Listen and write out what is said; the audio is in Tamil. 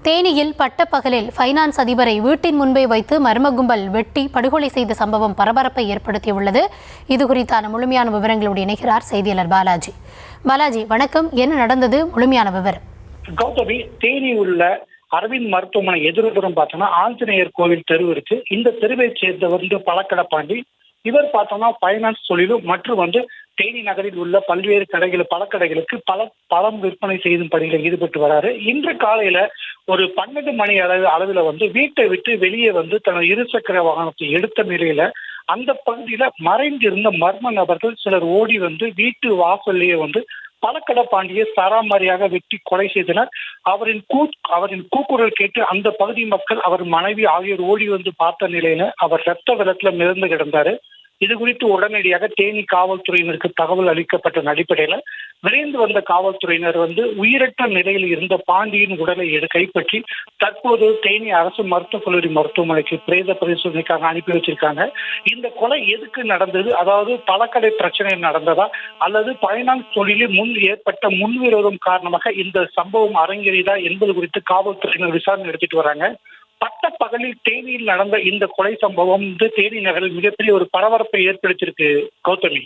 தேனியில் பட்டப்பகலில் ஃபைனான்ஸ் அதிபரை வீட்டின் முன்பே வைத்து மர்ம கும்பல் வெட்டி படுகொலை செய்த சம்பவம் பரபரப்பை ஏற்படுத்தியுள்ளது. இது குறித்தான முழுமையான விவரங்களோடு இணைகிறார் செய்தியாளர் பாலாஜி. பாலாஜி, வணக்கம். என்ன நடந்தது? முழுமையான விவரம். கௌதமி, தேனி உள்ள அரவிந்த் மருத்துவமனை எதிர்புறம் பார்த்தோம்னா ஆஞ்சநேயர் கோவில் தெரு இருக்கு. இந்த தெருவை சேர்ந்த பழக்கடை பாண்டி. இவர் பார்த்தோம்னா பைனான்ஸ் தொழிலும் மற்றும் தேனி நகரில் உள்ள பல்வேறு பழக்கடைகளுக்கு பழம் விற்பனை செய்யும் பணியில் ஈடுபட்டு வராரு. இன்று காலையில ஒரு 12 மணி அளவில் வீட்டை விட்டு வெளியே தனது இருசக்கர வாகனத்தை எடுத்த நிலையில அந்த பகுதியில மறைந்திருந்த மர்ம நபர்கள் சிலர் ஓடி வீட்டு வாசல்லையே பழக்கடை பாண்டியை சராமாரியாக வெட்டி கொலை செய்தனர். அவரின் கூக்குரல் கேட்டு அந்த பகுதி மக்கள், அவர் மனைவி ஆகியோர் ஓடி பார்த்த நிலையில அவர் ரத்த வெள்ளத்துல மிதந்து கிடந்தாரு. இது குறித்து உடனடியாக தேனி காவல்துறையினருக்கு தகவல் அளிக்கப்பட்ட அடிப்படையில விரைந்து வந்த காவல்துறையினர் உயிரற்ற நிலையில் இருந்த பாண்டியின் உடலை கைப்பற்றி தற்போது தேனி அரசு மருத்துவக் கல்லூரி மருத்துவமனைக்கு பிரேத பரிசோதனைக்காக அனுப்பி வச்சிருக்காங்க. இந்த கொலை எதுக்கு நடந்தது, அதாவது பழக்கடை பிரச்சனை நடந்ததா அல்லது பைனான்ஸ் தொழிலில் ஏற்பட்ட முன்விரோதம் காரணமாக இந்த சம்பவம் அரங்கேறியதா என்பது குறித்து காவல்துறையினர் விசாரணை நடத்திட்டு வராங்க. பட்ட பகலில் தேனியில் நடந்த இந்த கொலை சம்பவம் தேனி நகரில் மிகப்பெரிய ஒரு பரபரப்பை ஏற்படுத்தியிருக்கு. கௌதமி.